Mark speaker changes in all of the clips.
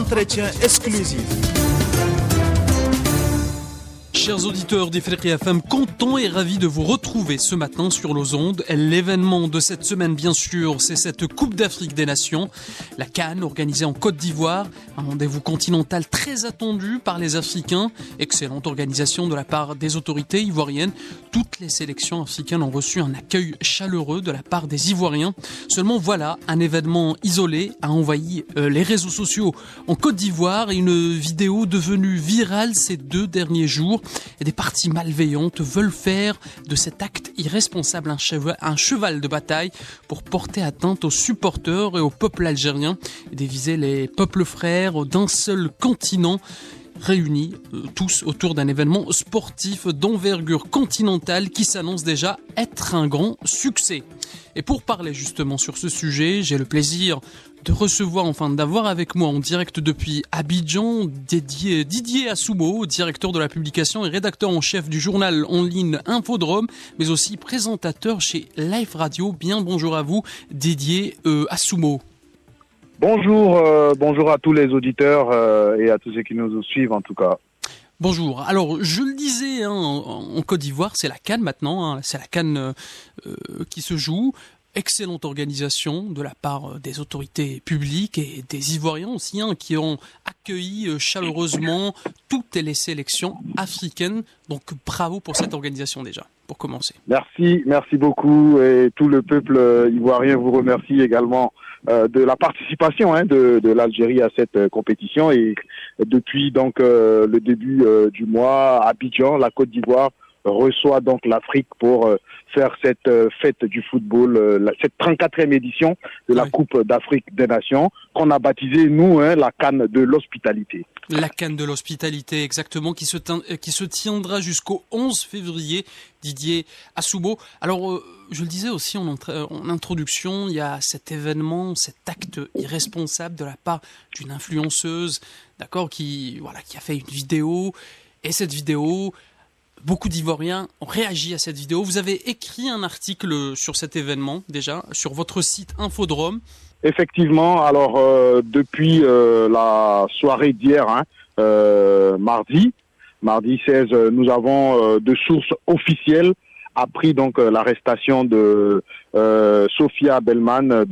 Speaker 1: entretien exclusif.
Speaker 2: Chers auditeurs d'Ifriqiya FM, content et ravi de vous retrouver ce matin sur nos ondes. L'événement de cette semaine, bien sûr, c'est cette Coupe d'Afrique des Nations, la CAN, organisée en Côte d'Ivoire, un rendez-vous continental très attendu par les Africains. Excellente organisation de la part des autorités ivoiriennes. Toutes les sélections africaines ont reçu un accueil chaleureux de la part des Ivoiriens. Seulement voilà, un événement isolé a envahi les réseaux sociaux en Côte d'Ivoire et une vidéo devenue virale ces 2 derniers jours. Et des parties malveillantes veulent faire de cet acte irresponsable un cheval de bataille pour porter atteinte aux supporters et au peuple algérien et diviser les peuples frères d'un seul continent réunis tous autour d'un événement sportif d'envergure continentale qui s'annonce déjà être un grand succès. Et pour parler justement sur ce sujet, j'ai le plaisir de recevoir, d'avoir avec moi en direct depuis Abidjan, Didier Assoumo, directeur de la publication et rédacteur en chef du journal en ligne Infodrome, mais aussi présentateur chez Live Radio. Bien bonjour à vous, Didier Assoumo.
Speaker 3: Bonjour à tous les auditeurs et à tous ceux qui nous suivent en tout cas.
Speaker 2: Bonjour. Alors, je le disais, en Côte d'Ivoire, c'est la CAN maintenant, c'est la CAN qui se joue. Excellente organisation de la part des autorités publiques et des Ivoiriens aussi, qui ont accueilli chaleureusement toutes les sélections africaines. Donc, bravo pour cette organisation déjà, pour commencer.
Speaker 3: Merci beaucoup et tout le peuple ivoirien vous remercie également de la participation de l'Algérie à cette compétition. Et depuis donc le début du mois, Abidjan, la Côte d'Ivoire, reçoit donc l'Afrique pour faire cette fête du football, cette 34e édition de la Coupe d'Afrique des Nations qu'on a baptisée, nous, la CAN de l'hospitalité.
Speaker 2: La CAN de l'hospitalité, exactement, qui se tiendra jusqu'au 11 février, Didier Assoumo. Alors, je le disais aussi en introduction, il y a cet événement, cet acte irresponsable de la part d'une influenceuse, d'accord, qui a fait une vidéo, et cette vidéo, beaucoup d'Ivoiriens ont réagi à cette vidéo. Vous avez écrit un article sur cet événement, déjà, sur votre site Infodrome.
Speaker 3: Effectivement, alors depuis la soirée d'hier, mardi 16, nous avons de sources officielles appris donc l'arrestation de Sophia Belman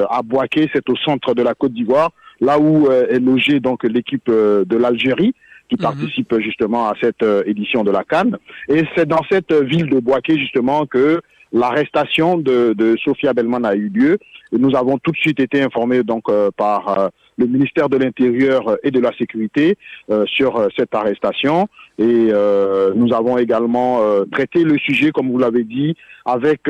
Speaker 3: à Bouaké, c'est au centre de la Côte d'Ivoire, là où est logée donc l'équipe de l'Algérie qui participe justement à cette édition de la CAN. Et c'est dans cette ville de Bouaké justement que l'arrestation de Sophia Belman a eu lieu. Et nous avons tout de suite été informés donc par le ministère de l'Intérieur et de la Sécurité sur cette arrestation. Et nous avons également traité le sujet, comme vous l'avez dit, avec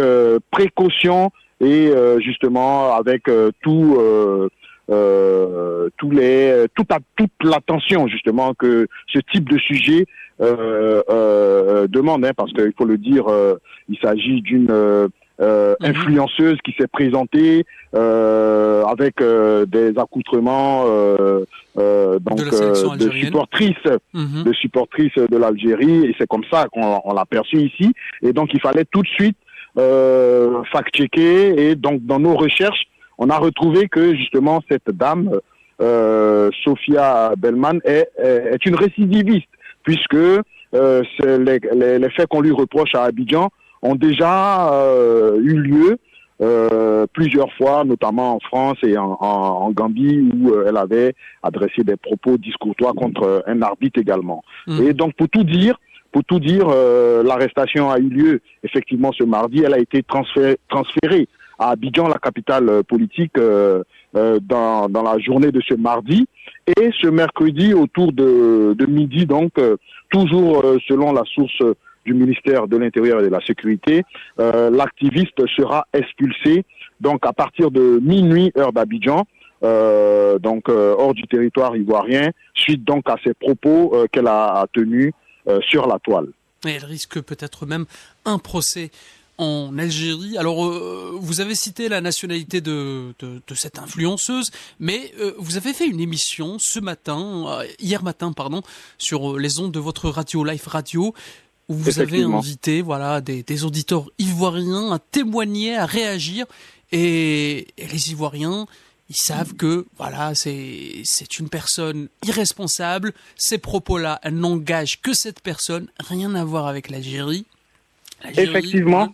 Speaker 3: précaution et justement avec toute l'attention justement que ce type de sujet demande, parce qu'il faut le dire, il s'agit d'une influenceuse qui s'est présentée avec des accoutrements de supportrices de l'Algérie, et c'est comme ça qu'on l'a perçu ici. Et donc il fallait tout de suite fact-checker, et donc dans nos recherches on a retrouvé que justement cette dame, Sophia Belman, est une récidiviste, puisque les faits qu'on lui reproche à Abidjan ont déjà eu lieu plusieurs fois, notamment en France et en Gambie, où elle avait adressé des propos discourtois contre un arbitre également. Et donc pour tout dire, l'arrestation a eu lieu effectivement ce mardi. Elle a été transférée à Abidjan, la capitale politique, dans la journée de ce mardi. Et ce mercredi, autour de midi, donc, toujours selon la source du ministère de l'Intérieur et de la Sécurité, l'activiste sera expulsé, donc à partir de minuit, heure d'Abidjan, hors du territoire ivoirien, suite donc à ces propos qu'elle a tenus sur la toile.
Speaker 2: Et elle risque peut-être même un procès en Algérie. Alors, vous avez cité la nationalité de cette influenceuse, mais vous avez fait une émission hier matin, sur les ondes de votre radio, Live Radio, où vous avez invité des auditeurs ivoiriens à témoigner, à réagir, et les Ivoiriens, Ils savent que voilà, c'est une personne irresponsable. Ces propos-là, elles n'engagent que cette personne, rien à voir avec l'Algérie.
Speaker 3: Effectivement.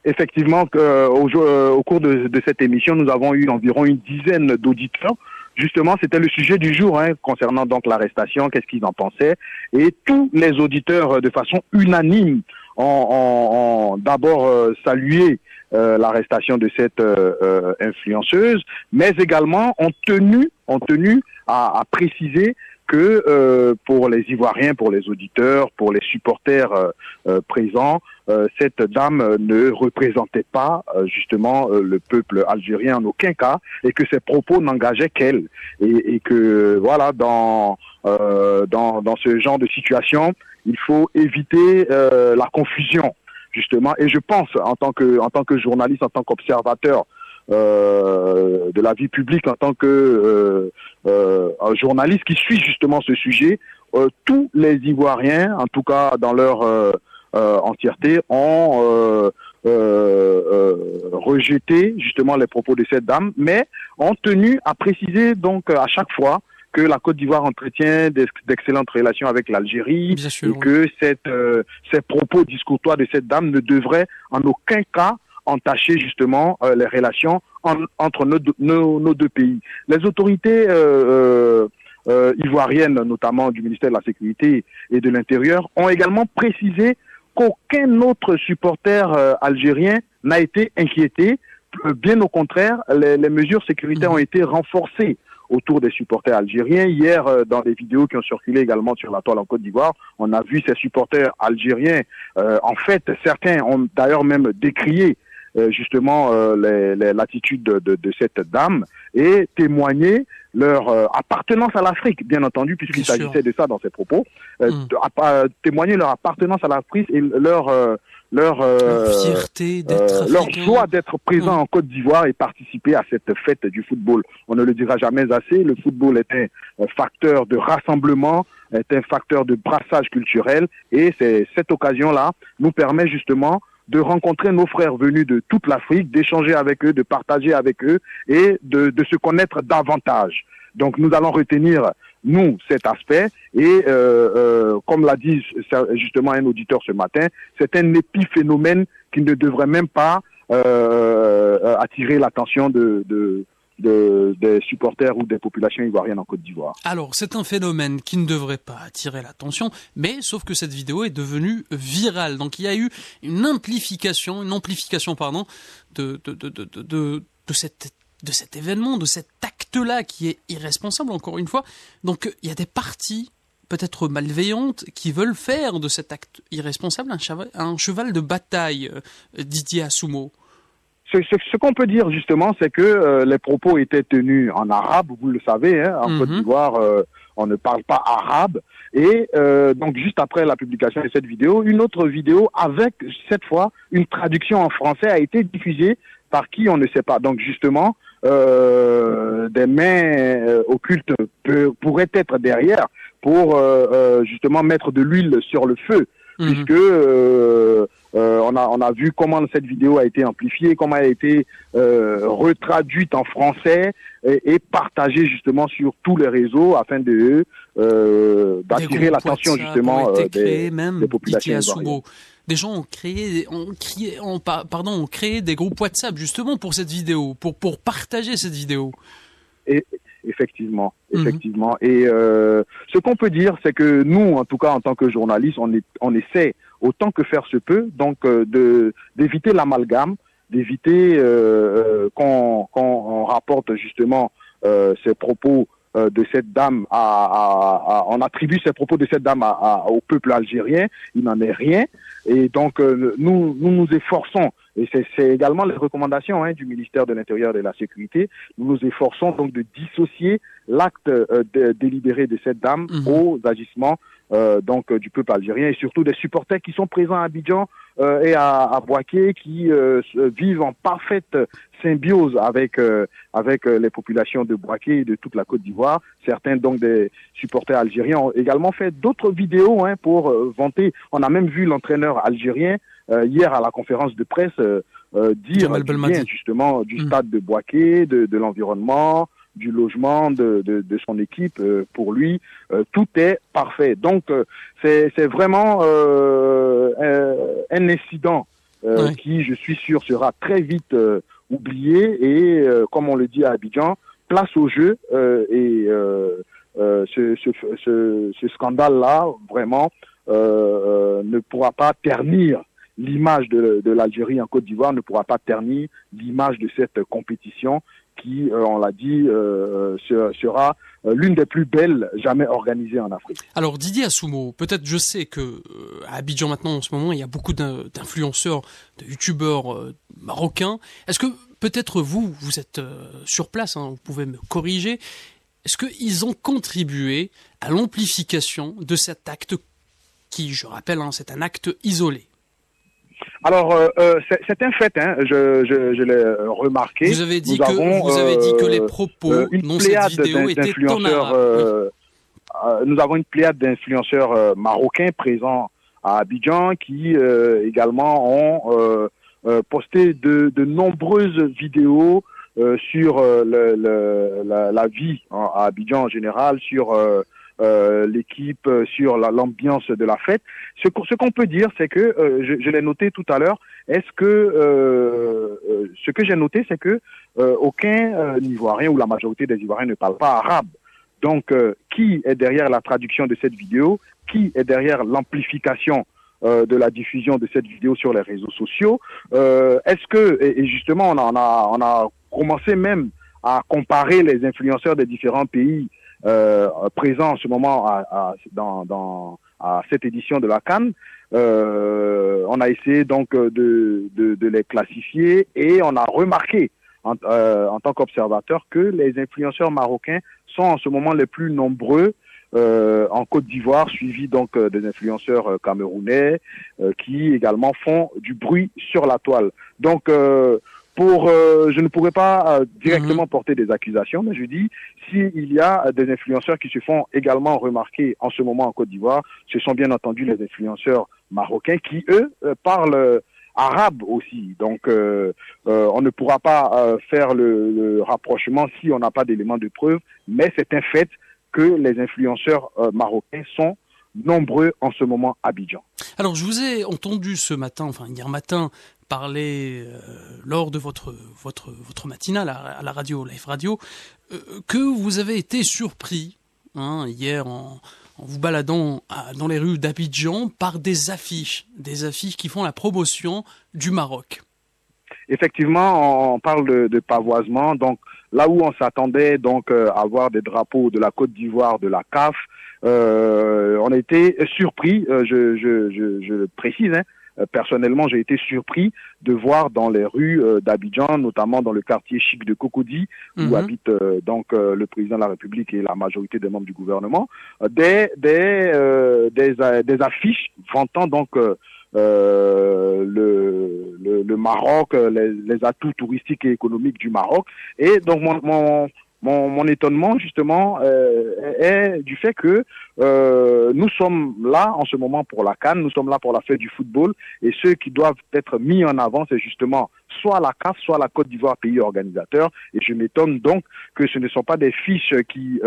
Speaker 3: Effectivement, au cours de cette émission, nous avons eu environ une dizaine d'auditeurs. Justement, c'était le sujet du jour, concernant donc l'arrestation, qu'est-ce qu'ils en pensaient. Et tous les auditeurs, de façon unanime, ont d'abord salué l'arrestation de cette influenceuse, mais également ont tenu à préciser que pour les Ivoiriens, pour les auditeurs, pour les supporters présents, cette dame ne représentait pas justement le peuple algérien en aucun cas, et que ses propos n'engageaient qu'elle, et que voilà, dans ce genre de situation, il faut éviter la confusion justement. Et je pense, en tant que journaliste, en tant qu'observateur de la vie publique, en tant que un journaliste qui suit justement ce sujet, tous les Ivoiriens, en tout cas dans leur entièreté, ont rejeté justement les propos de cette dame, mais ont tenu à préciser donc à chaque fois que la Côte d'Ivoire entretient d'excellentes relations avec l'Algérie, et que ces propos discourtois de cette dame ne devraient en aucun cas entacher justement les relations entre nos deux pays. Les autorités ivoiriennes, notamment du ministère de la Sécurité et de l'Intérieur, ont également précisé qu'aucun autre supporter algérien n'a été inquiété. Bien au contraire, les mesures sécuritaires ont été renforcées autour des supporters algériens. Hier, dans des vidéos qui ont circulé également sur la toile en Côte d'Ivoire, on a vu ces supporters algériens. En fait, certains ont d'ailleurs même décrié justement l'attitude de cette dame, et témoigner leur appartenance à l'Afrique, bien entendu, puisqu'il s'agissait de ça dans ses propos, témoigner leur appartenance à l'Afrique et leur
Speaker 2: fierté d'être
Speaker 3: leur joie d'être présent en Côte d'Ivoire et participer à cette fête du football. On ne le dira jamais assez, le football est un facteur de rassemblement, est un facteur de brassage culturel, et c'est cette occasion-là nous permet justement de rencontrer nos frères venus de toute l'Afrique, d'échanger avec eux, de partager avec eux et de se connaître davantage. Donc nous allons retenir, nous, cet aspect, et comme l'a dit justement un auditeur ce matin, c'est un épiphénomène qui ne devrait même pas attirer l'attention des supporters ou des populations ivoiriennes en Côte d'Ivoire.
Speaker 2: Alors, c'est un phénomène qui ne devrait pas attirer l'attention, mais sauf que cette vidéo est devenue virale. Donc, il y a eu une amplification, de cet événement, de cet acte-là qui est irresponsable, encore une fois. Donc, il y a des parties peut-être malveillantes qui veulent faire de cet acte irresponsable un cheval de bataille, Didier Assoumo.
Speaker 3: Ce qu'on peut dire justement, c'est que les propos étaient tenus en arabe, vous le savez, en Côte d'Ivoire, on ne parle pas arabe. Et donc juste après la publication de cette vidéo, une autre vidéo avec cette fois une traduction en français a été diffusée par qui on ne sait pas. Donc justement, des mains occultes pourraient être derrière pour justement mettre de l'huile sur le feu. Puisque on a vu comment cette vidéo a été amplifiée, comment elle a été retraduite en français et partagée justement sur tous les réseaux afin d'attirer l'attention justement des populations ivoiriennes.
Speaker 2: Des gens ont créé des groupes WhatsApp justement pour cette vidéo, pour partager cette vidéo.
Speaker 3: Et effectivement. Et ce qu'on peut dire, c'est que nous, en tout cas en tant que journalistes, on essaie autant que faire se peut, donc d'éviter l'amalgame, d'éviter qu'on rapporte justement ces propos de cette dame on attribue ces propos de cette dame au peuple algérien. Il n'en est rien, et donc nous efforçons, et c'est également les recommandations du ministère de l'Intérieur et de la Sécurité, nous efforçons donc de dissocier l'acte délibéré de cette dame aux agissements donc du peuple algérien, et surtout des supporters qui sont présents à Abidjan et à Bouaké, qui vivent en parfaite symbiose avec les populations de Bouaké et de toute la Côte d'Ivoire. Certains donc des supporters algériens ont également fait d'autres vidéos pour vanter. On a même vu l'entraîneur algérien hier à la conférence de presse dire
Speaker 2: Jamal
Speaker 3: du
Speaker 2: Belmadi.
Speaker 3: bien justement du stade de Bouaké, de l'environnement, du logement, de son équipe. Pour lui, tout est parfait. Donc, c'est vraiment un incident qui, je suis sûr, sera très vite oublié. Et comme on le dit à Abidjan, place au jeu. Ce scandale-là, vraiment, ne pourra pas ternir l'image de l'Algérie en Côte d'Ivoire, ne pourra pas ternir l'image de cette compétition qui, on l'a dit, sera l'une des plus belles jamais organisées en Afrique.
Speaker 2: Alors Didier Assoumo, peut-être je sais que à Abidjan maintenant en ce moment il y a beaucoup d'influenceurs, de youtubeurs marocains. Est-ce que peut-être vous êtes sur place, hein, vous pouvez me corriger, est-ce qu'ils ont contribué à l'amplification de cet acte qui, je rappelle, hein, c'est un acte isolé?
Speaker 3: Alors, c'est un fait, hein, je l'ai remarqué.
Speaker 2: Vous avez dit que les propos dans cette vidéo étaient en arabe.
Speaker 3: Nous avons une pléiade d'influenceurs marocains présents à Abidjan qui également ont posté de nombreuses vidéos sur la vie à Abidjan en général, sur l'équipe, sur l'ambiance de la fête. Ce qu'on peut dire, c'est que, je l'ai noté tout à l'heure, ce que j'ai noté, c'est que aucun Ivoirien ou la majorité des Ivoiriens ne parle pas arabe. Donc, qui est derrière la traduction de cette vidéo? Qui est derrière l'amplification de la diffusion de cette vidéo sur les réseaux sociaux? Est-ce que, et justement, on a commencé même à comparer les influenceurs des différents pays présents en ce moment à cette édition de la CAN. On a essayé donc de les classifier et on a remarqué en tant qu'observateur que les influenceurs marocains sont en ce moment les plus nombreux en Côte d'Ivoire, suivis donc des influenceurs camerounais qui également font du bruit sur la toile. Donc je ne pourrais pas directement porter des accusations, mais je dis, s'il y a des influenceurs qui se font également remarquer en ce moment en Côte d'Ivoire, ce sont bien entendu les influenceurs marocains qui, eux, parlent arabe aussi. Donc, on ne pourra pas faire le rapprochement si on n'a pas d'éléments de preuve, mais c'est un fait que les influenceurs marocains sont nombreux en ce moment à Abidjan.
Speaker 2: Alors, je vous ai entendu ce matin, enfin hier matin, parler lors de votre matinale à la radio, Live Radio, que vous avez été surpris hier en vous baladant dans les rues d'Abidjan par des affiches qui font la promotion du Maroc.
Speaker 3: Effectivement, on parle de pavoisement. Donc là où on s'attendait donc à voir des drapeaux de la Côte d'Ivoire, de la CAF, on a été surpris. Je le précise. Personnellement, j'ai été surpris de voir dans les rues d'Abidjan, notamment dans le quartier chic de Cocody, où habite donc le président de la République et la majorité des membres du gouvernement, des affiches vantant donc le Maroc, les atouts touristiques et économiques du Maroc. Et donc mon étonnement justement est du fait que nous sommes là en ce moment pour la CAN, nous sommes là pour la fête du football, et ceux qui doivent être mis en avant, c'est justement soit la CAF, soit la Côte d'Ivoire, pays organisateur. Et je m'étonne donc que ce ne sont pas des affiches qui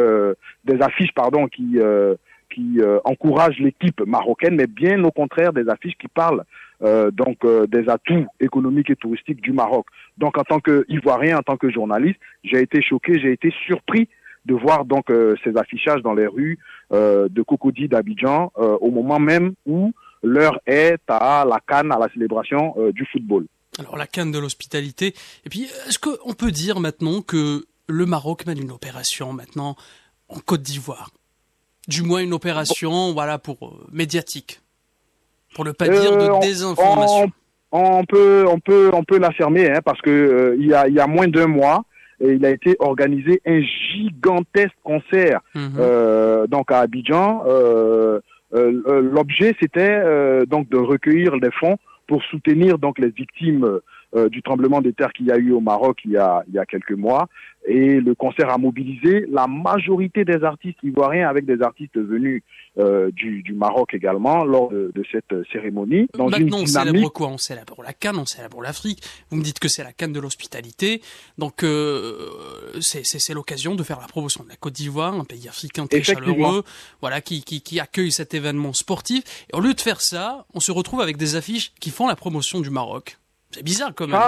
Speaker 3: encouragent l'équipe marocaine, mais bien au contraire des affiches qui parlent des atouts économiques et touristiques du Maroc. Donc en tant qu'Ivoirien, en tant que journaliste, j'ai été choqué, j'ai été surpris de voir donc ces affichages dans les rues de Cocody, d'Abidjan, au moment même où l'heure est à la CAN, à la célébration du football.
Speaker 2: Alors la CAN de l'hospitalité. Et puis, est-ce qu'on peut dire maintenant que le Maroc mène une opération maintenant en Côte d'Ivoire? Du moins une opération, pour médiatique, pour ne pas dire de désinformation.
Speaker 3: On peut l'affirmer, parce que il y a moins d'un mois, il a été organisé un gigantesque concert donc à Abidjan. L'objet c'était donc de recueillir des fonds pour soutenir donc les victimes du tremblement de terre qu'il y a eu au Maroc il y a quelques mois. Et le concert a mobilisé la majorité des artistes ivoiriens avec des artistes venus du Maroc également lors de cette cérémonie.
Speaker 2: Dans maintenant, on célèbre quoi? On célèbre la CAN, on célèbre l'Afrique. Vous me dites que c'est la CAN de l'hospitalité. Donc, c'est l'occasion de faire la promotion de la Côte d'Ivoire, un pays africain très chaleureux, voilà, qui accueille cet événement sportif. Et au lieu de faire ça, on se retrouve avec des affiches qui font la promotion du Maroc. C'est bizarre quand même.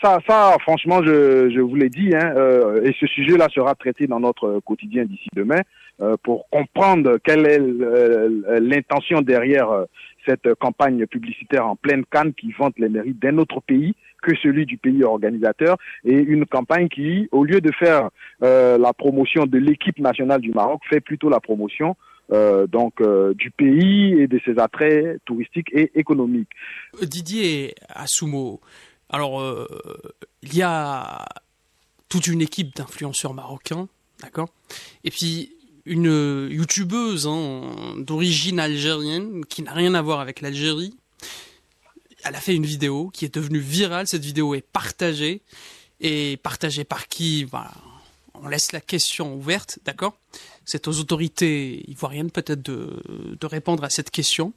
Speaker 3: Ça, franchement, je vous l'ai dit, et ce sujet-là sera traité dans notre quotidien d'ici demain pour comprendre quelle est l'intention derrière cette campagne publicitaire en pleine canne qui vante les mérites d'un autre pays que celui du pays organisateur, et une campagne qui, au lieu de faire la promotion de l'équipe nationale du Maroc, fait plutôt la promotion du pays et de ses attraits touristiques et économiques.
Speaker 2: Didier Assoumo, alors il y a toute une équipe d'influenceurs marocains, d'accord, et puis une youtubeuse d'origine algérienne qui n'a rien à voir avec l'Algérie. Elle a fait une vidéo qui est devenue virale. Cette vidéo est partagée. Et partagée par qui? Voilà. On laisse la question ouverte, d'accord? C'est aux autorités ivoiriennes peut-être de répondre à cette question.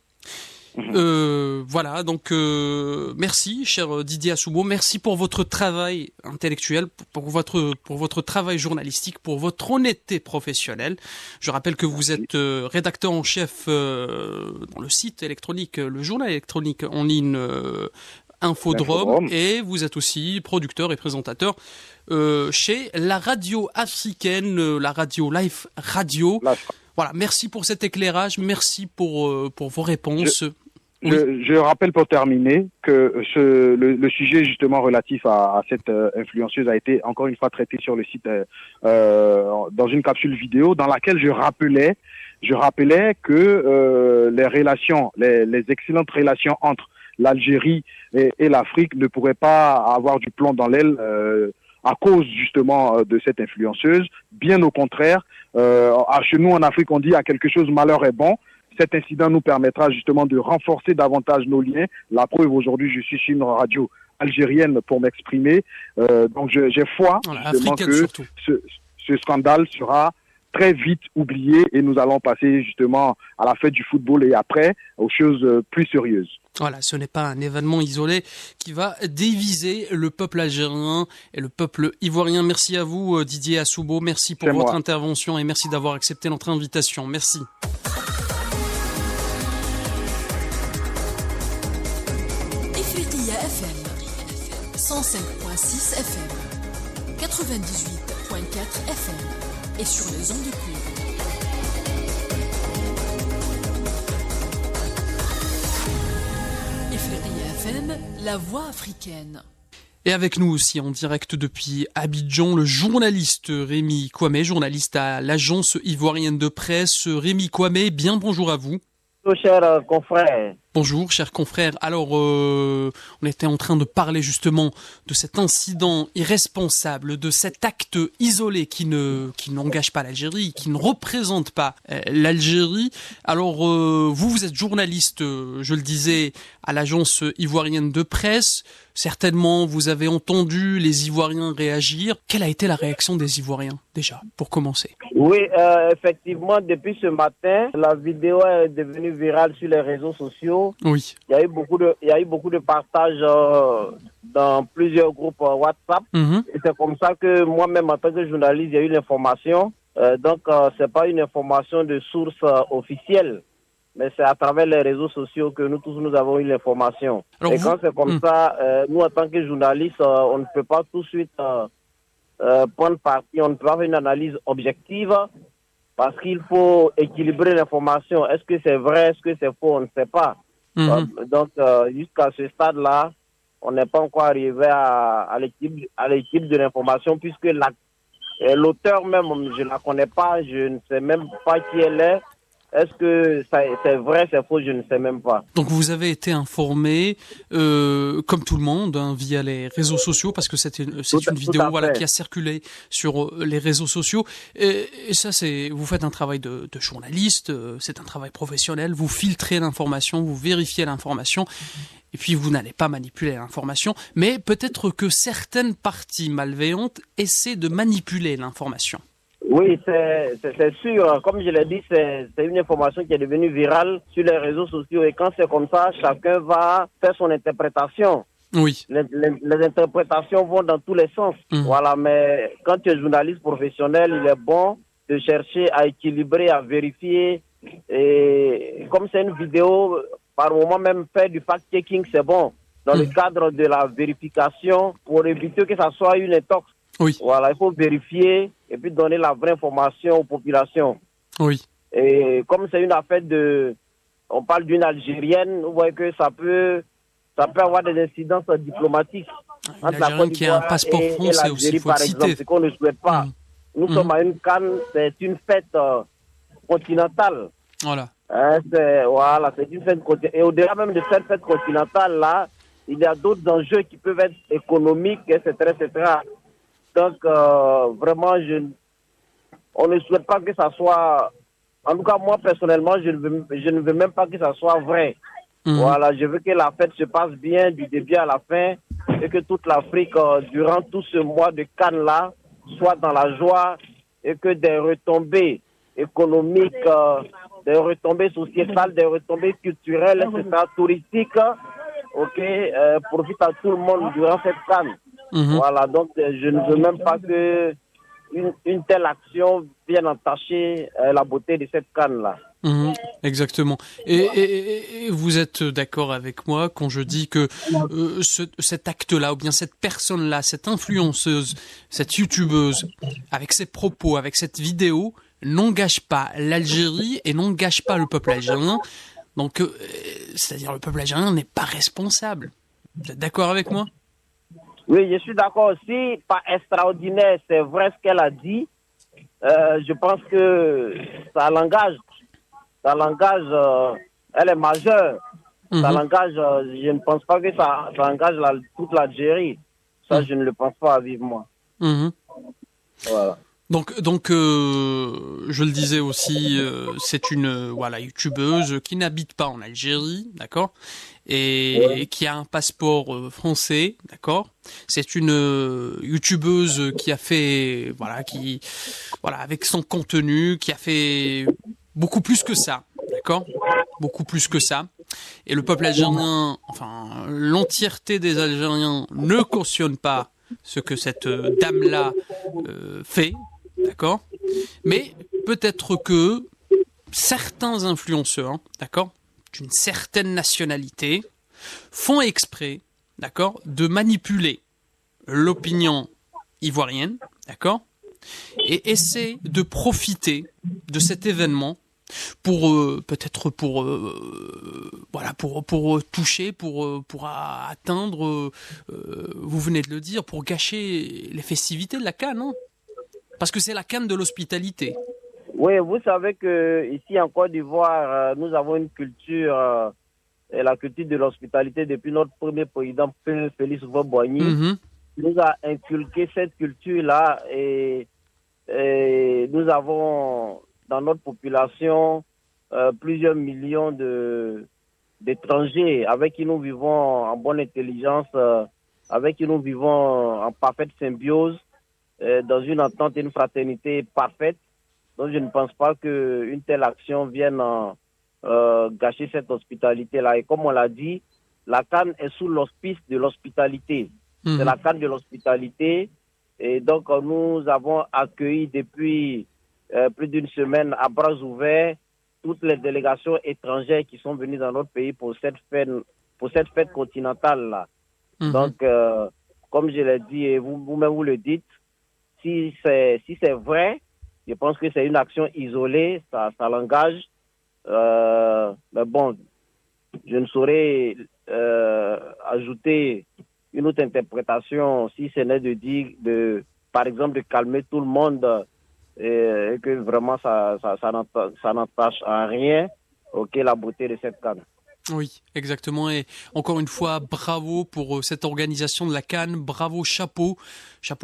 Speaker 2: Voilà, donc merci, cher Didier Assoumo, merci pour votre travail intellectuel, pour votre travail journalistique, pour votre honnêteté professionnelle. Je rappelle que vous êtes rédacteur en chef dans le site électronique, le journal électronique en ligne Infodrome, et vous êtes aussi producteur et présentateur chez la radio africaine, la radio Life Radio. Voilà, merci pour cet éclairage, merci pour vos réponses.
Speaker 3: Je rappelle pour terminer que le sujet justement relatif à cette influenceuse a été encore une fois traité sur le site dans une capsule vidéo dans laquelle je rappelais que les excellentes relations entre l'Algérie et l'Afrique ne pourraient pas avoir du plomb dans l'aile à cause justement de cette influenceuse. Bien au contraire, chez nous en Afrique on dit à quelque chose malheur est bon. Cet incident nous permettra justement de renforcer davantage nos liens. La preuve, aujourd'hui, je suis sur une radio algérienne pour m'exprimer. Donc, j'ai foi justement que ce scandale sera très vite oublié et nous allons passer justement à la fête du football et après aux choses plus sérieuses.
Speaker 2: Voilà, ce n'est pas un événement isolé qui va diviser le peuple algérien et le peuple ivoirien. Merci à vous, Didier Assoumo. Merci pour votre intervention et merci d'avoir accepté notre invitation. Merci.
Speaker 1: FM 105.6 FM 98.4 FM et sur les ondes de cuivre. Ifriqiya FM, la voix africaine.
Speaker 2: Et avec nous aussi en direct depuis Abidjan, le journaliste Rémi Kwame, journaliste à l'agence ivoirienne de presse. Rémi Kwame, bien bonjour à vous.
Speaker 4: Bonjour, cher confrère.
Speaker 2: Bonjour, chers confrères. Alors, on était en train de parler justement de cet incident irresponsable, de cet acte isolé qui n'engage pas l'Algérie, qui ne représente pas l'Algérie. Alors, vous êtes journaliste, je le disais, à l'agence ivoirienne de presse. Certainement, vous avez entendu les Ivoiriens réagir. Quelle a été la réaction des Ivoiriens, déjà, pour commencer?
Speaker 4: Oui, effectivement, depuis ce matin, la vidéo est devenue virale sur les réseaux sociaux.
Speaker 2: Oui.
Speaker 4: Il y a eu beaucoup de partages dans plusieurs groupes WhatsApp. Et c'est comme ça que moi-même, en tant que journaliste, j'ai eu l'information. Donc, c'est pas une information de source officielle, mais c'est à travers les réseaux sociaux que nous tous nous avons eu l'information. Alors et quand c'est comme ça, nous, en tant que journalistes, on ne peut pas tout de suite prendre parti, on ne peut pas faire une analyse objective. Parce qu'il faut équilibrer l'information. Est-ce que c'est vrai, est-ce que c'est faux, on ne sait pas. Donc, jusqu'à ce stade-là, on n'est pas encore arrivé à l'équipe de l'information, puisque l'auteur même, je ne la connais pas, je ne sais même pas qui elle est. Est-ce que c'est vrai, c'est faux, je ne sais même pas.
Speaker 2: Donc vous avez été informé, comme tout le monde, hein, via les réseaux sociaux, parce que c'est une vidéo qui a circulé sur les réseaux sociaux. Et ça, vous faites un travail de journaliste, c'est un travail professionnel, vous filtrez l'information, vous vérifiez l'information, et puis vous n'allez pas manipuler l'information, mais peut-être que certaines parties malveillantes essaient de manipuler l'information.
Speaker 4: Oui, c'est sûr. Comme je l'ai dit, c'est une information qui est devenue virale sur les réseaux sociaux. Et quand c'est comme ça, chacun va faire son interprétation.
Speaker 2: Oui.
Speaker 4: Les interprétations vont dans tous les sens. Voilà, mais quand tu es journaliste professionnel, il est bon de chercher à équilibrer, à vérifier. Et comme c'est une vidéo, par moment même faire du fact-checking, c'est bon. Dans le cadre de la vérification, pour éviter que ça soit une intox.
Speaker 2: Oui.
Speaker 4: Voilà, il faut vérifier et puis donner la vraie information aux populations.
Speaker 2: Oui.
Speaker 4: Et comme c'est une affaire on parle d'une Algérienne, vous voyez que ça peut avoir des incidences diplomatiques.
Speaker 2: Une Algérienne qui a un passeport français aussi, il faut le citer.
Speaker 4: Ce qu'on ne souhaite pas. Nous sommes à une CAN, c'est une fête continentale.
Speaker 2: Voilà.
Speaker 4: C'est une fête continentale. Et au-delà même de cette fête continentale-là, il y a d'autres enjeux qui peuvent être économiques, etc., etc. Donc, vraiment, on ne souhaite pas que ça soit... En tout cas, moi, personnellement, je ne veux même pas que ça soit vrai. Voilà, je veux que la fête se passe bien du début à la fin et que toute l'Afrique, durant tout ce mois de Cannes-là, soit dans la joie et que des retombées économiques, des retombées sociétales, des retombées culturelles, etc., touristiques, profitent à tout le monde durant cette Cannes. Voilà, donc je ne veux même pas que une telle action vienne entacher la beauté de cette canne-là.
Speaker 2: Exactement. Et vous êtes d'accord avec moi quand je dis que cet acte-là, ou bien cette personne-là, cette influenceuse, cette youtubeuse, avec ses propos, avec cette vidéo, n'engage pas l'Algérie et n'engage pas le peuple algérien. Donc, c'est-à-dire le peuple algérien n'est pas responsable. Vous êtes d'accord avec moi ?
Speaker 4: Oui, je suis d'accord aussi. Pas extraordinaire, c'est vrai ce qu'elle a dit. Je pense que ça l'engage. Elle est majeure. Ça l'engage. Je ne pense pas que ça engage toute l'Algérie. Ça, je ne le pense pas vivement. Voilà.
Speaker 2: Donc, je le disais aussi, c'est une youtubeuse qui n'habite pas en Algérie, d'accord, et qui a un passeport français, d'accord. C'est une youtubeuse qui a fait, avec son contenu, qui a fait beaucoup plus que ça, d'accord, beaucoup plus que ça. Et le peuple algérien, l'entièreté des Algériens ne cautionne pas ce que cette dame-là fait. D'accord, mais peut-être que certains influenceurs, d'accord, d'une certaine nationalité, font exprès, d'accord, de manipuler l'opinion ivoirienne, d'accord, et essaient de profiter de cet événement pour toucher, pour atteindre, vous venez de le dire, pour gâcher les festivités de la CAN, non ? Parce que c'est la canne de l'hospitalité.
Speaker 4: Oui, vous savez que ici en Côte d'Ivoire, nous avons une culture, la culture de l'hospitalité depuis notre premier président Félix Houphouët-Boigny. Nous a inculqué cette culture-là et nous avons dans notre population plusieurs millions d'étrangers avec qui nous vivons en bonne intelligence, avec qui nous vivons en parfaite symbiose. Dans une entente et une fraternité parfaite. Donc je ne pense pas qu'une telle action vienne gâcher cette hospitalité-là. Et comme on l'a dit, la CAN est sous l'hospice de l'hospitalité. C'est la CAN de l'hospitalité. Et donc nous avons accueilli depuis plus d'une semaine à bras ouverts toutes les délégations étrangères qui sont venues dans notre pays pour cette fête continentale-là. Donc, comme je l'ai dit et vous-même vous le dites, si c'est vrai, je pense que c'est une action isolée, ça l'engage. Mais bon, je ne saurais ajouter une autre interprétation si ce n'est de dire, par exemple, de calmer tout le monde et que vraiment ça n'entache en rien la beauté de cette CAN.
Speaker 2: Oui, exactement. Et encore une fois, bravo pour cette organisation de la CAN. Bravo, chapeau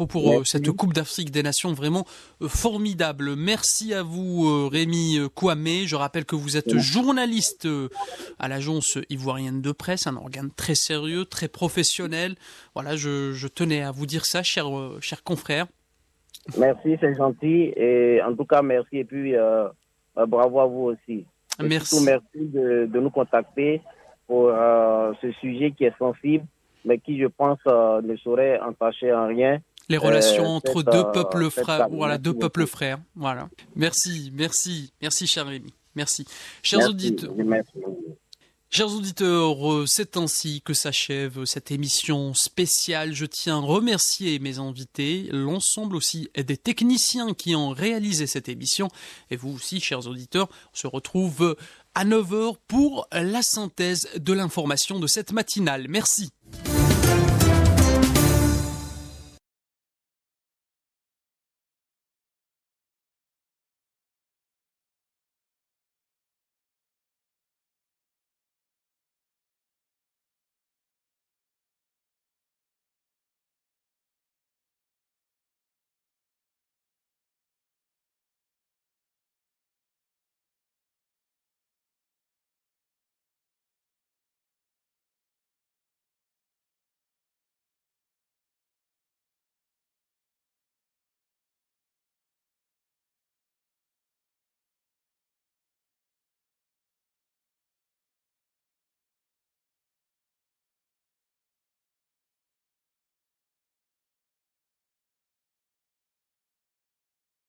Speaker 2: pour cette Coupe d'Afrique des Nations, vraiment formidable. Merci à vous, Rémi Kouamé. Je rappelle que vous êtes journaliste à l'agence ivoirienne de presse, un organe très sérieux, très professionnel. Voilà, je tenais à vous dire ça, chers confrères.
Speaker 4: Merci, c'est gentil. Et en tout cas, merci. Et puis, bravo à vous aussi.
Speaker 2: Merci.
Speaker 4: Surtout, merci de nous contacter pour ce sujet qui est sensible, mais qui, je pense, ne saurait entacher en rien
Speaker 2: les relations entre deux peuples frères. Voilà, deux peuples frères. Voilà. Merci, cher Rémi. Merci. Chers auditeurs, c'est ainsi que s'achève cette émission spéciale. Je tiens à remercier mes invités, l'ensemble aussi des techniciens qui ont réalisé cette émission. Et vous aussi, chers auditeurs, on se retrouve à 9h pour la synthèse de l'information de cette matinale. Merci.